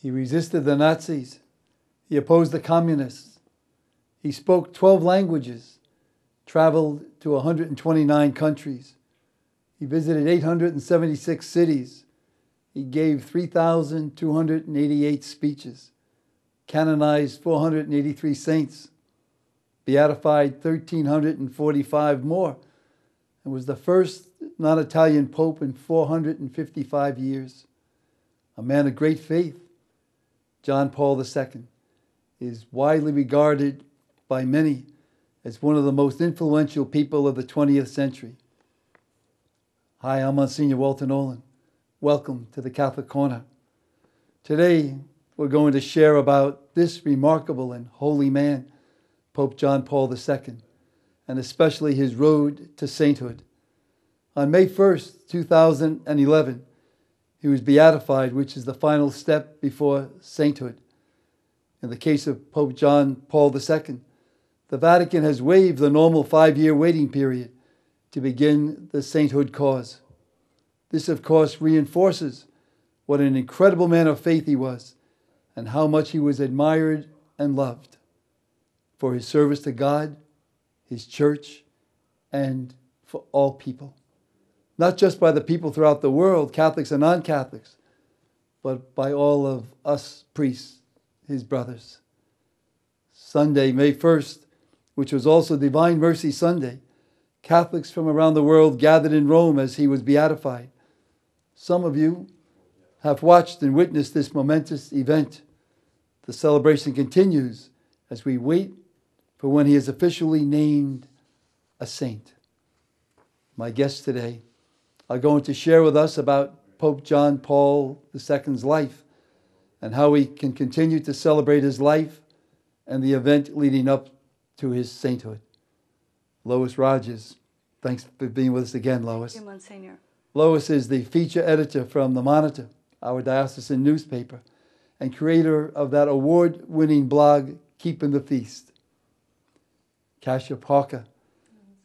He resisted the Nazis. He opposed the communists. He spoke 12 languages, traveled to 129 countries. He visited 876 cities. He gave 3,288 speeches, canonized 483 saints, beatified 1,345 more, and was the first non-Italian pope in 455 years. A man of great faith, John Paul II is widely regarded by many as one of the most influential people of the 20th century. Hi, I'm Monsignor Walter Nolan. Welcome to the Catholic Corner. Today, we're going to share about this remarkable and holy man, Pope John Paul II, and especially his road to sainthood. On May 1st, 2011, he was beatified, which is the final step before sainthood. In the case of Pope John Paul II, the Vatican has waived the normal 5-year waiting period to begin the sainthood cause. This, of course, reinforces what an incredible man of faith he was and how much he was admired and loved for his service to God, his church, and for all people. Not just by the people throughout the world, Catholics and non-Catholics, but by all of us priests, his brothers. Sunday, May 1st, which was also Divine Mercy Sunday, Catholics from around the world gathered in Rome as he was beatified. Some of you have watched and witnessed this momentous event. The celebration continues as we wait for when he is officially named a saint. My guests today are going to share with us about Pope John Paul II's life and how we can continue to celebrate his life and the event leading up to his sainthood. Lois Rogers, thanks for being with us again, Lois. Thank you, Monsignor. Lois is the feature editor from The Monitor, our diocesan newspaper, and creator of that award-winning blog, Keeping the Feast. Kasia Parker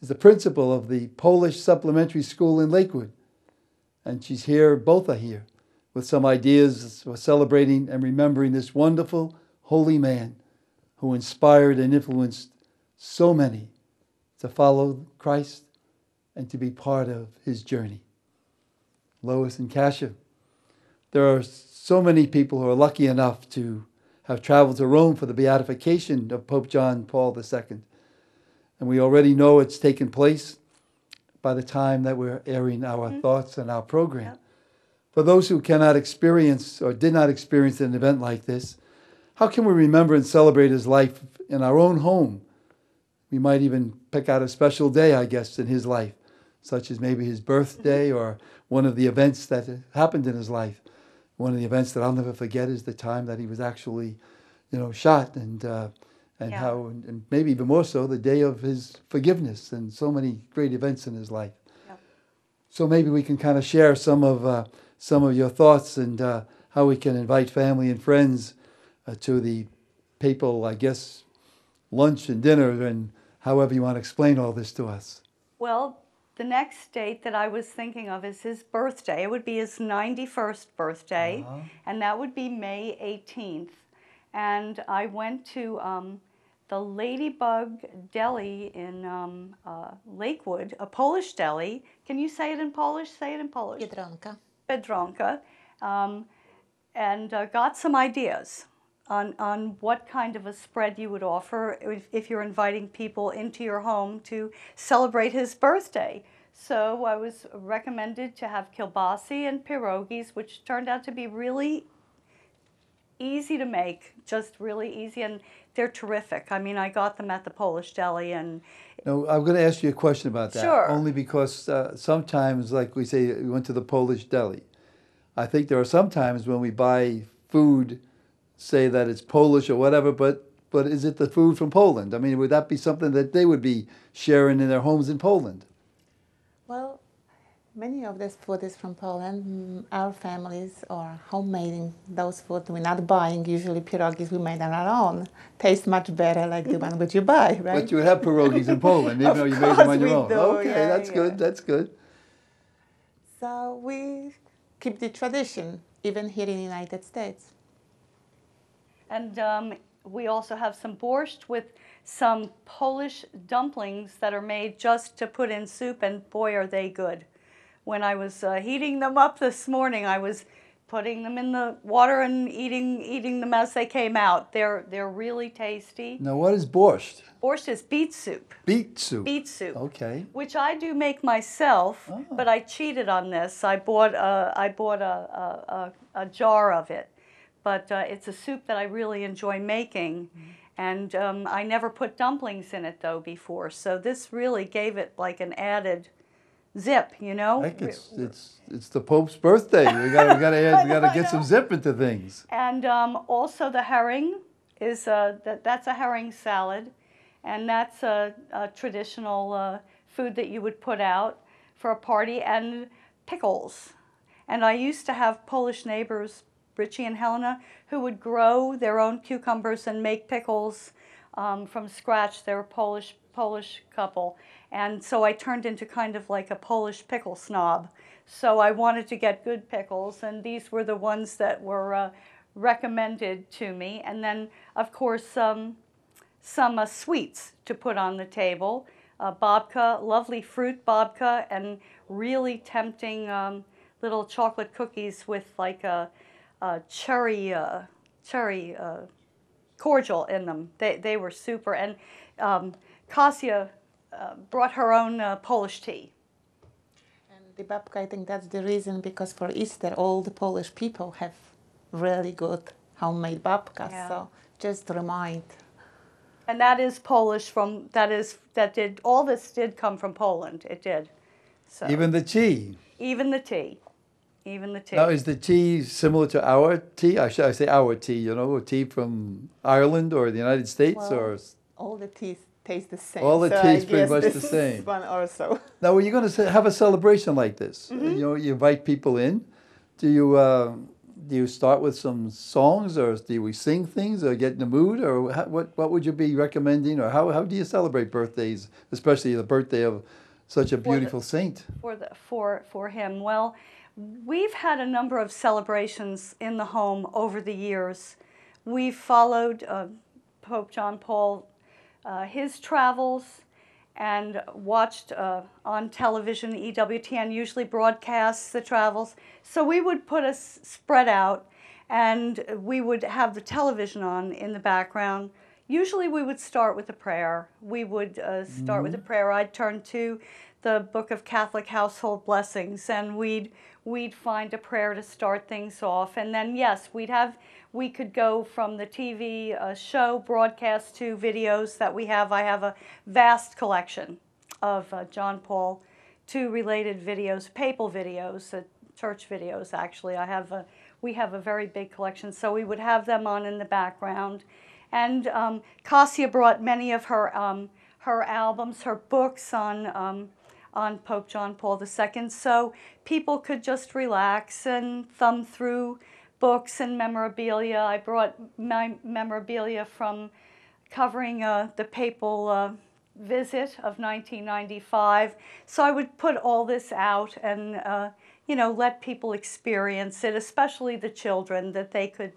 is the principal of the Polish Supplementary School in Lakewood, and she's here, both are here, with some ideas for celebrating and remembering this wonderful, holy man who inspired and influenced so many to follow Christ and to be part of his journey. Lois and Kasia, there are so many people who are lucky enough to have traveled to Rome for the beatification of Pope John Paul II. And we already know it's taken place by the time that we're airing our thoughts and our program. Yep. For those who cannot experience or did not experience an event like this, how can we remember and celebrate his life in our own home? We might even pick out a special day, I guess, in his life, such as maybe his birthday or one of the events that happened in his life. One of the events that I'll never forget is the time that he was actually, shot how, and maybe even more so, the day of his forgiveness and so many great events in his life. Yep. So maybe we can kind of share some of your thoughts and how we can invite family and friends to the papal, I guess, lunch and dinner, and however you want to explain all this to us. Well, the next date that I was thinking of is his birthday. It would be his 91st birthday, and that would be May 18th. And I went to the Ladybug Deli in Lakewood, a Polish deli. Can you say it in Polish? Say it in Polish. Biedronka. Biedronka. And got some ideas on what kind of a spread you would offer if you're inviting people into your home to celebrate his birthday. So I was recommended to have kielbasi and pierogies, which turned out to be really easy to make, just really easy, and they're terrific. I mean, I got them at the Polish deli. And no, I'm going to ask you a question about that. Sure. Only because sometimes, like we say, we went to the Polish deli. I think there are some times when we buy food, say that it's Polish or whatever, but is it the food from Poland? I mean, would that be something that they would be sharing in their homes in Poland? Well, many of this food is from Poland. Our families are homemade those food. We're not buying usually pierogies we made on our own. Taste much better like the one which you buy, right? But you would have pierogies in Poland, even though you made them on your own. Do, okay, yeah, that's yeah. good, that's good. So we keep the tradition, even here in the United States. And we also have some borscht with some Polish dumplings that are made just to put in soup, and boy, are they good. When I was heating them up this morning, I was putting them in the water and eating them as they came out. They're really tasty. Now, what is borscht? Borscht is beet soup. Beet soup. Beet soup. Okay. Which I do make myself, but I cheated on this. I bought a jar of it, but it's a soup that I really enjoy making, and I never put dumplings in it though before. So this really gave it like an added zip, you know. Heck, it's the Pope's birthday. We gotta get some zip into things. And also the herring is that's a herring salad, and that's a traditional food that you would put out for a party, and pickles. And I used to have Polish neighbors, Richie and Helena, who would grow their own cucumbers and make pickles from scratch. They were Polish couple. And so I turned into kind of like a Polish pickle snob. So I wanted to get good pickles, and these were the ones that were recommended to me. And then, of course, some sweets to put on the table. Babka, lovely fruit babka, and really tempting little chocolate cookies with like a cherry cordial in them. They were super. And Kasia brought her own Polish tea. And the babka, I think that's the reason, because for Easter all the Polish people have really good homemade babka. Yeah. So just to remind. And that is Polish all this did come from Poland. It did. So Even the tea. Even the tea. Now, is the tea similar to our tea? I say our tea, you know, tea from Ireland or the United States, Well, or all the teas taste the same. all the so tea is I pretty guess much the this same. is one also. Now, when you're going to have a celebration like this, you know, you invite people in. Do you start with some songs, or do we sing things, or get in the mood, or what would you be recommending, or how do you celebrate birthdays, especially the birthday of such a beautiful saint? For him, well, we've had a number of celebrations in the home over the years. We've followed Pope John Paul, his travels, and watched on television. EWTN usually broadcasts the travels. So we would put a spread out, and we would have the television on in the background. Usually we would start with a prayer. We would start with a prayer. I'd turn to the Book of Catholic Household Blessings, and we'd find a prayer to start things off. And then, yes, we could go from the TV show broadcast to videos that we have. I have a vast collection of John Paul II related videos, papal videos, church videos actually. We have a very big collection, so we would have them on in the background. And Kasia brought many of her albums, her books on Pope John Paul II, so people could just relax and thumb through books and memorabilia. I brought my memorabilia from covering the papal visit of 1995. So I would put all this out and you know, let people experience it, especially the children, that they could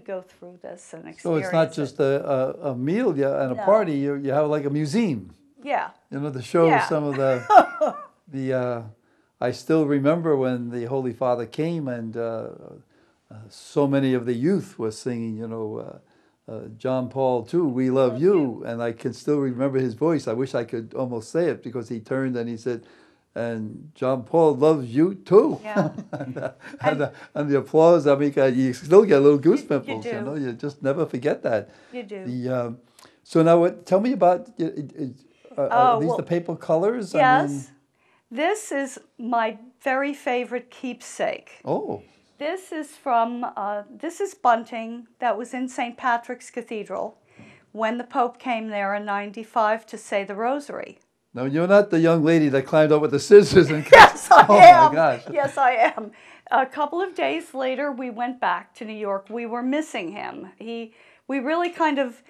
go through this and experience it. So it's not just a meal and a party. You have like a museum. Yeah. You know, to show some of the I still remember when the Holy Father came, and so many of the youth were singing, you know, John Paul II, we love you. And I can still remember his voice. I wish I could almost say it, because he turned and he said, and John Paul loves you too. Yeah. and the applause, I mean, you still get a little goosebumps, you know, you just never forget that. You do. So now tell me about, are these the papal colors? Yes. I mean, this is my very favorite keepsake. Oh. This is from, this is bunting that was in St. Patrick's Cathedral when the Pope came there in '95 to say the Rosary. No, you're not the young lady that climbed up with the scissors and Yes, I am. Oh my gosh. Yes, I am. A couple of days later, we went back to New York. We were missing him. We really kind of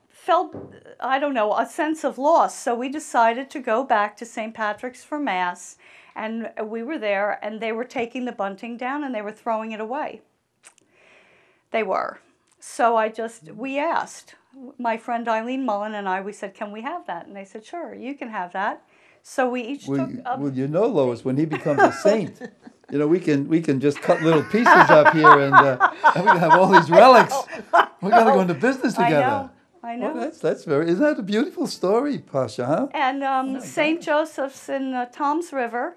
felt, I don't know, a sense of loss. So we decided to go back to St. Patrick's for Mass. And we were there, and they were taking the bunting down, and they were throwing it away. They were. So we asked. My friend Eileen Mullen and I, we said, can we have that? And they said, sure, you can have that. So we each took up. Well, you know, Lois, when he becomes a saint, you know, we can just cut little pieces up here and we can have all these relics. We're going to go into business together. I know. Well, isn't that a beautiful story, Pasha, huh? And St. Joseph's in Toms River,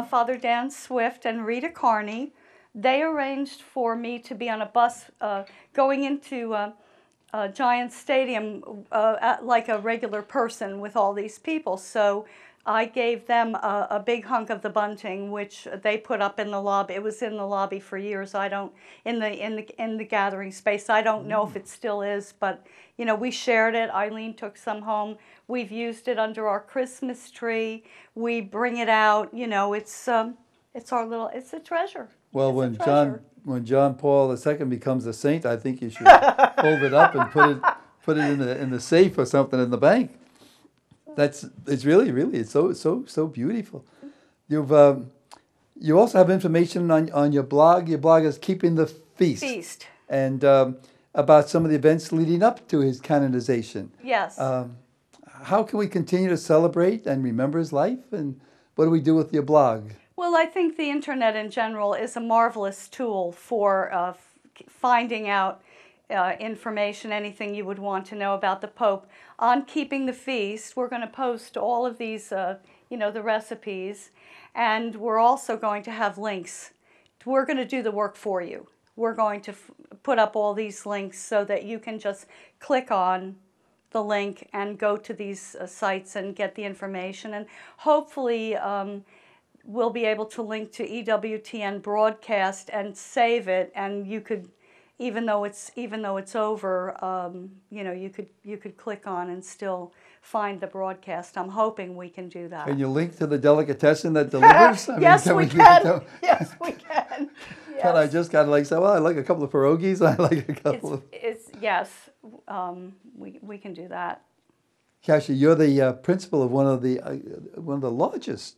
Father Dan Swift and Rita Carney, they arranged for me to be on a bus going into Giant Stadium like a regular person with all these people. So I gave them a big hunk of the bunting, which they put up in the lobby. It was in the lobby for years. I don't in the gathering space. I don't know if it still is, but you know, we shared it. Eileen took some home. We've used it under our Christmas tree. We bring it out. You know, it's a treasure. Well, when John Paul II becomes a saint, I think you should fold it up and put it in the safe or something in the bank. It's really so beautiful. You also have information on your blog. Your blog is Keeping the Feast. And about some of the events leading up to his canonization. Yes. How can we continue to celebrate and remember his life? And what do we do with your blog? Well, I think the internet in general is a marvelous tool for finding out information, anything you would want to know about the Pope. On Keeping the Feast, we're going to post all of these, the recipes, and we're also going to have links. We're going to do the work for you. We're going to put up all these links so that you can just click on the link and go to these sites and get the information. And hopefully we'll be able to link to EWTN Broadcast and save it, and you could, even though it's over, you could click on and still find the broadcast. I'm hoping we can do that. Can you link to the delicatessen that delivers? Yes, we can. Yes, we can. Yes. And I just got to say, well, I like a couple of pierogies. I like a couple of. Yes, we can do that. Kasia, you're the principal of one of the largest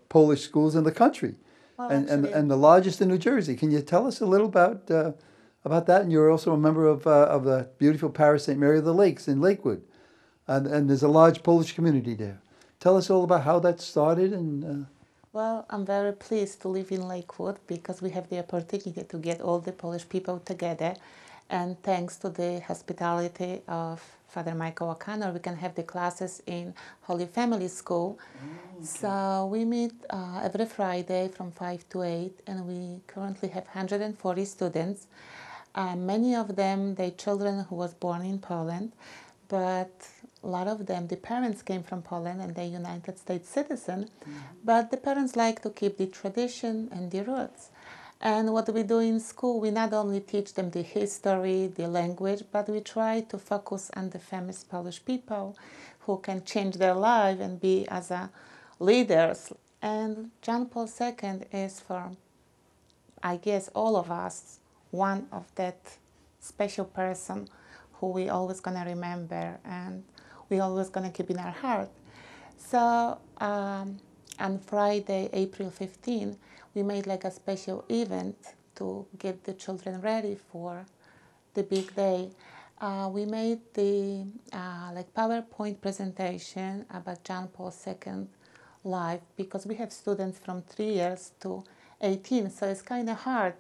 Polish schools in the country, Well, and the largest in New Jersey. Can you tell us a little about that? And you're also a member of the beautiful parish St. Mary of the Lakes in Lakewood, and there's a large Polish community there. Tell us all about how that started. And Well, I'm very pleased to live in Lakewood because we have the opportunity to get all the Polish people together, and thanks to the hospitality of Father Michael O'Connor, we can have the classes in Holy Family School. Okay. So we meet every Friday from 5 to 8, and we currently have 140 students. Many of them, they children who was born in Poland, but a lot of them, the parents came from Poland and they're United States citizen, but the parents like to keep the tradition and the roots. And what we do in school, we not only teach them the history, the language, but we try to focus on the famous Polish people who can change their life and be as a leaders. And John Paul II is for, I guess, all of us, one of that special person who we always gonna remember and we always gonna keep in our heart. So on Friday, April 15, we made like a special event to get the children ready for the big day. We made the like PowerPoint presentation about John Paul II life because we have students from 3 years to 18, so it's kind of hard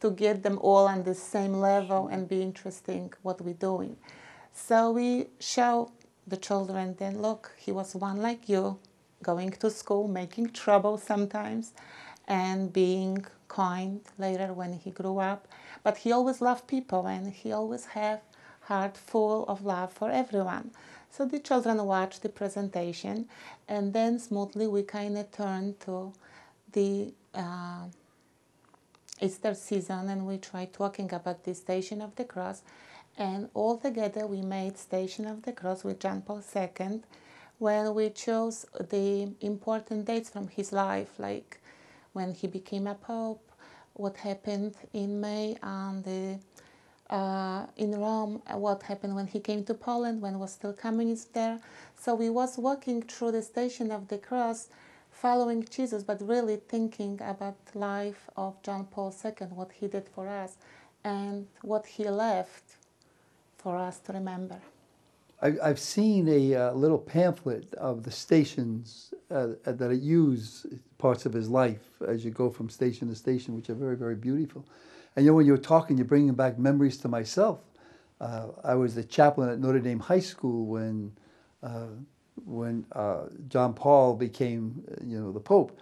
to get them all on the same level and be interesting what we're doing. So we show the children, then look, he was one like you, going to school, making trouble sometimes, and being kind later when he grew up. But he always loved people and he always had heart full of love for everyone. So the children watched the presentation, and then smoothly we kind of turned to the Easter season, and we tried talking about the Station of the Cross, and all together we made Station of the Cross with John Paul II, when we chose the important dates from his life, like when he became a pope, what happened in May on the in Rome, what happened when he came to Poland, when was still communist there. So we was walking through the Station of the Cross, following Jesus, but really thinking about the life of John Paul II, what he did for us, and what he left for us to remember. I've seen a little pamphlet of the stations that it used parts of his life as you go from station to station, which are very, very beautiful. And when you were talking, you're bringing back memories to myself. I was the chaplain at Notre Dame High School when John Paul became, the Pope.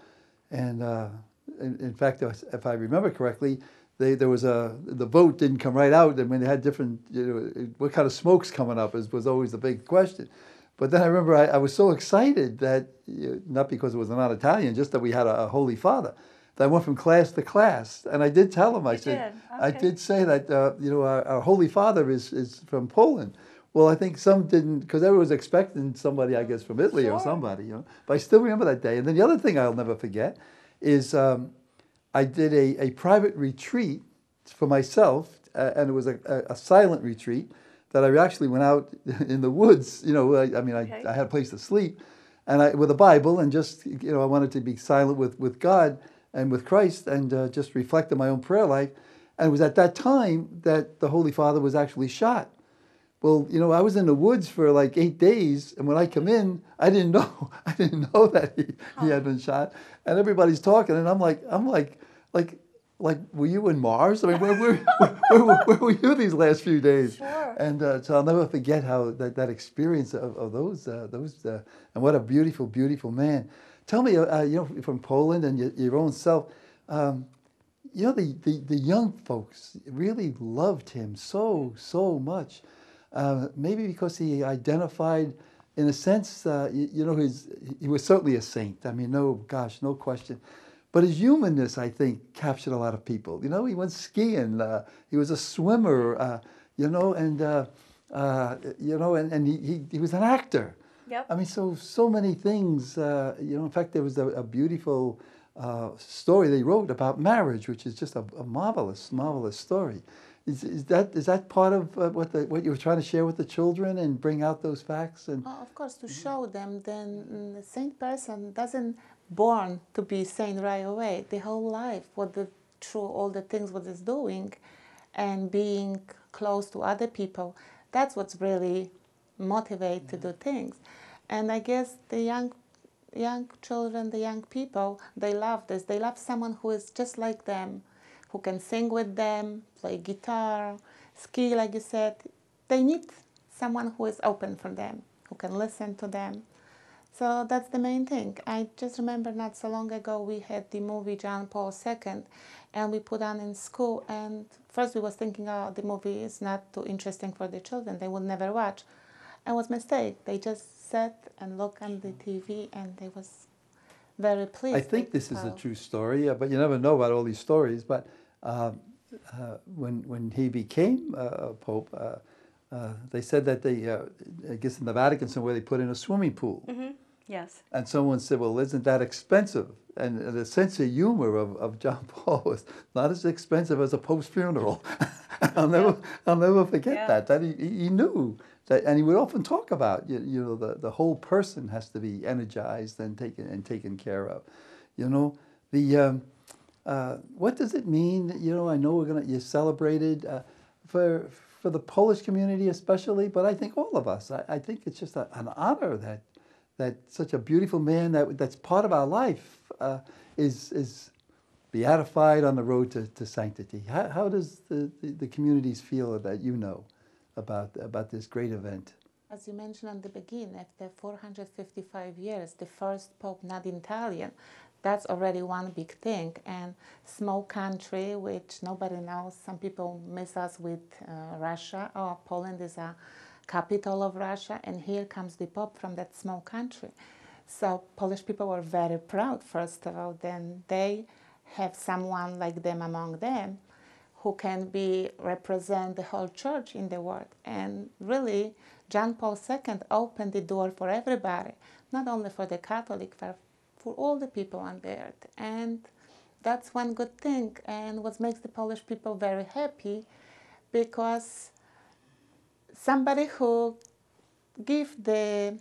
And in fact, if I remember correctly, the vote didn't come right out, and when they had different, what kind of smoke's coming up was always the big question. But then I remember I was so excited that, not because it was not Italian, just that we had a Holy Father, that I went from class to class. And I did tell him, I did say that, our Holy Father is from Poland. Well, I think some didn't, because everyone was expecting somebody, I guess, from Italy or somebody, But I still remember that day. And then the other thing I'll never forget is I did a private retreat for myself, and it was a silent retreat that I actually went out in the woods. I had a place to sleep, and with a Bible, and just I wanted to be silent with God and with Christ, and just reflect on my own prayer life. And it was at that time that the Holy Father was actually shot. Well, I was in the woods for like 8 days, and when I come in, I didn't know that he had been shot. And everybody's talking, and I'm like, were you in Mars? I mean, where were you these last few days? Sure. And so I'll never forget how that experience of those, and what a beautiful, beautiful man. Tell me, from Poland and your own self, the young folks really loved him so much. Maybe because he identified, in a sense, he was certainly a saint. I mean, no question. But his humanness, I think, captured a lot of people. He went skiing. He was a swimmer. And he was an actor. Yep. I mean, so many things. In fact, there was a beautiful story they wrote about marriage, which is just a marvelous, marvelous story. Is that part of what you were trying to share with the children and bring out those facts? And of course, to show them, then the saint person doesn't born to be saint right away. The whole life, through all the things what is doing, and being close to other people, that's what's really motivate to do things. And I guess the young children, the young people, they love this. They love someone who is just like them, who can sing with them, play guitar, ski, like you said. They need someone who is open for them, who can listen to them. So that's the main thing. I just remember not so long ago we had the movie John Paul II, and we put on in school. And first we was thinking, the movie is not too interesting for the children. They would never watch. And it was a mistake. They just sat and looked on the TV, and they was very pleased. I think this is a true story, but you never know about all these stories. But when he became Pope, they said that I guess in the Vatican somewhere, they put in a swimming pool. Mm-hmm. Yes. And someone said, well, isn't that expensive? And the sense of humor of John Paul was not as expensive as a Pope's funeral. I'll never forget that he knew that, and he would often talk about, the whole person has to be energized and taken care of. What does it mean? I know you celebrated for the Polish community especially, but I think all of us. I think it's just an honor that such a beautiful man that's part of our life is beatified on the road to sanctity. How does the communities feel that about this great event? As you mentioned at the beginning, after 455 years, the first Pope not Italian, that's already one big thing. And small country, which nobody knows. Some people miss us with Russia. Poland is a capital of Russia, and here comes the Pope from that small country. So Polish people were very proud, first of all. Then they have someone like them among them who can represent the whole church in the world. And really, John Paul II opened the door for everybody, not only for the Catholic, for all the people on the earth. And that's one good thing, and what makes the Polish people very happy, because somebody who give the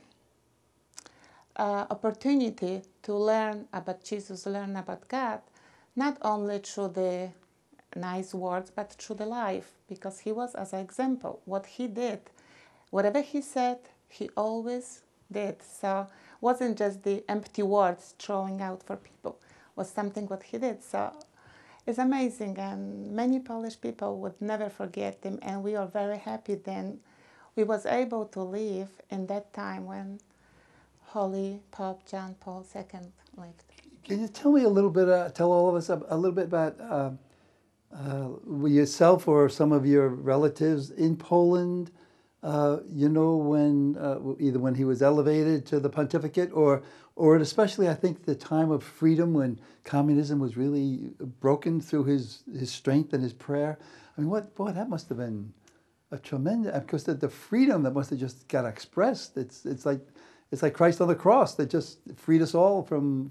opportunity to learn about Jesus, learn about God, not only through the nice words, but through the life, because he was as an example. What he did, whatever he said, he always did. So wasn't just the empty words throwing out for people, was something what he did. So it's amazing, and many Polish people would never forget him, and we are very happy then we was able to live in that time when Holy Pope John Paul II lived. Can you tell me a little bit, tell all of us a little bit about yourself or some of your relatives in Poland, you know, when either when he was elevated to the pontificate or especially I think the time of freedom when communism was really broken through his strength and his prayer. I mean, boy, that must have been a tremendous, because the freedom that must have just got expressed. It's like Christ on the cross that just freed us all from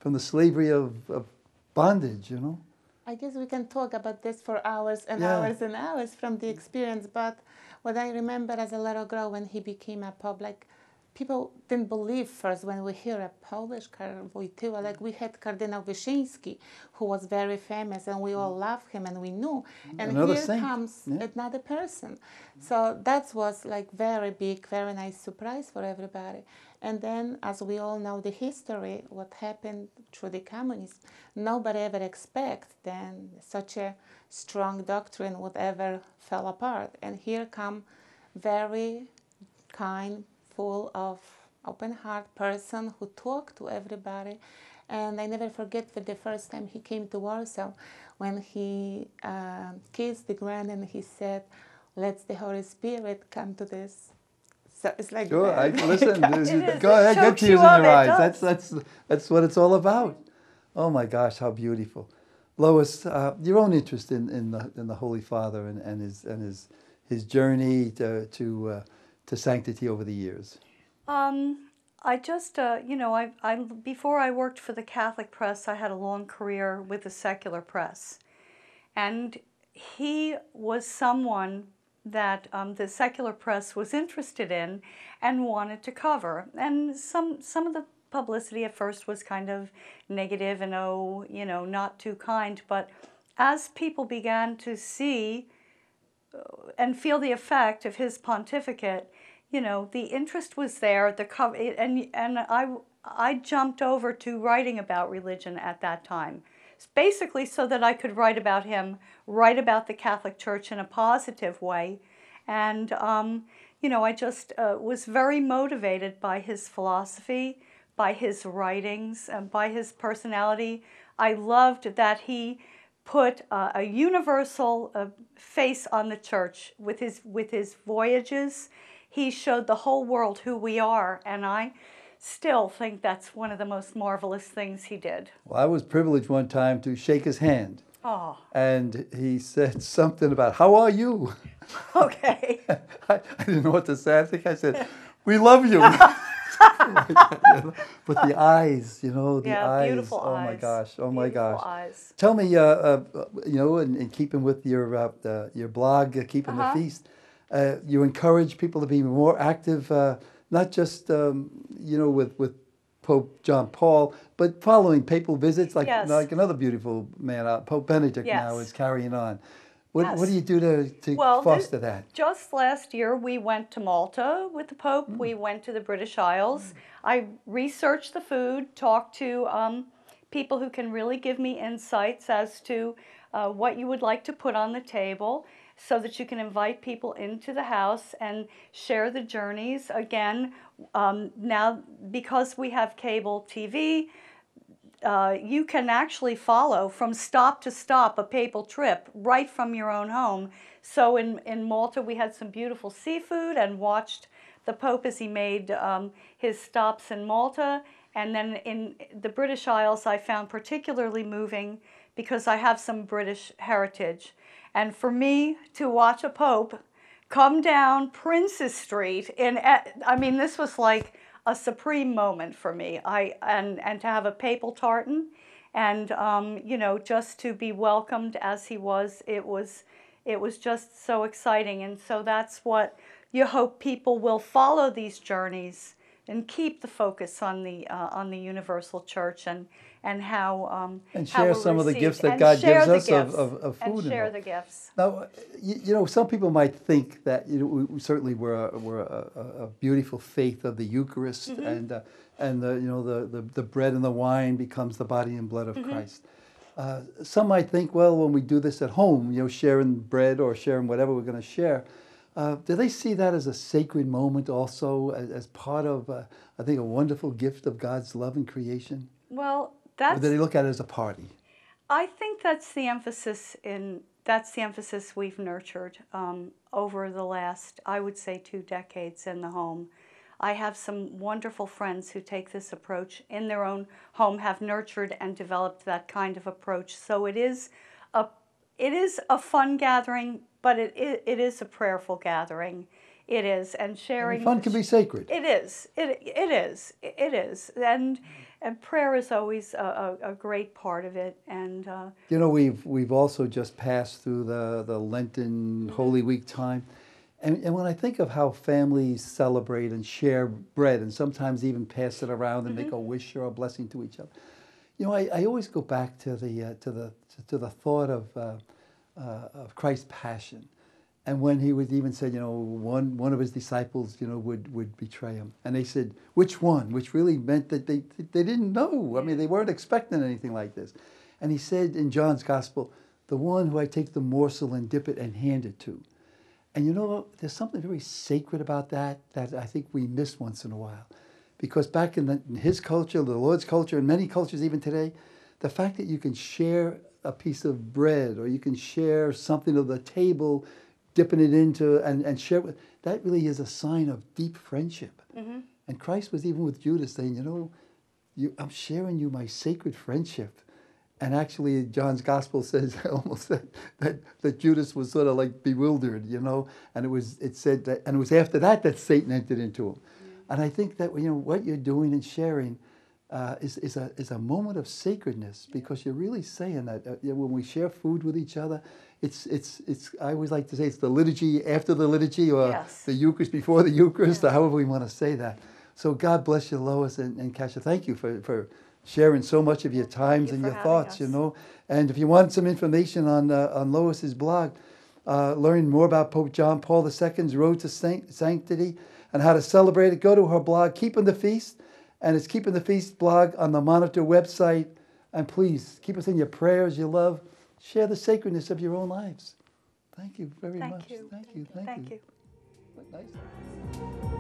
the slavery of bondage, you know. I guess we can talk about this for hours and hours and hours from the experience, but what I remember as a little girl when he became a pope, like, people didn't believe first when we hear a Polish Wojtyła. Like, we had Cardinal Wyszyński, who was very famous, and we all loved him, and we knew. And another here saint. comes another person. So that was like very big, very nice surprise for everybody. And then, as we all know the history, what happened through the communists, nobody ever expected then such a strong doctrine would ever fall apart. And here come very kind, full of open heart person who talked to everybody. And I never forget for the first time he came to Warsaw when he kissed the ground and he said, "Let the Holy Spirit come to this." So it's like, sure, listen, go ahead, get tears in your eyes. That's what it's all about. Oh my gosh, how beautiful. Lois, your own interest in the Holy Father and his journey to sanctity over the years. I just, you know, I before I worked for the Catholic press, I had a long career with the secular press, and he was someone that the secular press was interested in and wanted to cover. And some of the publicity at first was kind of negative and, oh, you know, not too kind. But as people began to see and feel the effect of his pontificate, you know, the interest was there. The cover, and I jumped over to writing about religion at that time, basically so that I could write about him, write about the Catholic Church in a positive way. And, you know, I just was very motivated by his philosophy, by his writings, and by his personality. I loved that he put a universal face on the Church with his voyages. He showed the whole world who we are, and I still think that's one of the most marvelous things he did. Well, I was privileged one time to shake his hand. Oh. And he said something about, "How are you?" Okay. I didn't know what to say. I think I said, "We love you." But the eyes, you know, the eyes. Beautiful oh eyes. My gosh! Oh beautiful my gosh! Eyes. Tell me, you know, in keeping with your blog, keeping the feast, you encourage people to be more active, not just you know with Pope John Paul, but following papal visits, like another beautiful man, Pope Benedict now is carrying on. What do you do to foster that? Just last year, we went to Malta with the Pope. We went to the British Isles. I researched the food, talked to people who can really give me insights as to what you would like to put on the table so that you can invite people into the house and share the journeys. Again, now because we have cable TV, you can actually follow from stop to stop a papal trip right from your own home. So in Malta, we had some beautiful seafood and watched the Pope as he made his stops in Malta. And then in the British Isles, I found particularly moving because I have some British heritage. And for me to watch a Pope come down Princess Street, I mean, this was like a supreme moment for me. And to have a papal tartan, and you know, just to be welcomed as he was, it was just so exciting. And so that's what you hope people will follow these journeys keep the focus on the universal church and how And how share we're some of the received. gifts that And God share gives the us gifts. of food. And share all. the gifts. Now, you know, some people might think that, you know, we certainly we're a beautiful faith of the Eucharist, and the, you know, the bread and the wine becomes the body and blood of Christ. Some might think, well, when we do this at home, you know, sharing bread or sharing whatever we're going to share, do they see that as a sacred moment also, as part of, I think, a wonderful gift of God's love and creation? Well, Or do they look at it as a party? I think that's the emphasis we've nurtured over the last, I would say, 2 decades in the home. I have some wonderful friends who take this approach in their own home, have nurtured and developed that kind of approach. So it is a fun gathering, but it is a prayerful gathering. It is, and sharing. And fun can be sacred. It is. It is. And prayer is always a great part of it. And you know, we've also just passed through the Lenten Holy Week time. And when I think of how families celebrate and share bread and sometimes even pass it around and make a wish or a blessing to each other, you know, I always go back to the thought of Christ's passion, and when he was even said, you know, one of his disciples, you know, would betray him, and they said, which one? Which really meant that they didn't know. I mean, they weren't expecting anything like this, and he said in John's Gospel, the one who I take the morsel and dip it and hand it to. And you know, there's something very sacred about that I think we miss once in a while. Because back in his culture, the Lord's culture, and many cultures even today, the fact that you can share a piece of bread or you can share something of the table, dipping it into and share it, that really is a sign of deep friendship. And Christ was even with Judas saying, you know, I'm sharing you my sacred friendship. And actually, John's Gospel says almost that Judas was sort of like bewildered, you know, and it said that, and it was after that Satan entered into him. And I think that, you know, what you're doing and sharing is a moment of sacredness, because you're really saying that you know, when we share food with each other, it's I always like to say it's the liturgy after the liturgy, or the Eucharist before the Eucharist, or however we want to say that. So God bless you, Lois and Kasia. Thank you for sharing so much of your times and your thoughts, you know. And if you want some information on Lois's blog, learn more about Pope John Paul II's Road to Sanctity and how to celebrate it, go to her blog, Keeping the Feast. And it's Keeping the Feast blog on the Monitor website. And please, keep us in your prayers, your love. Share the sacredness of your own lives. Thank you very much. Thank you. Thank you. Thank you. Nice.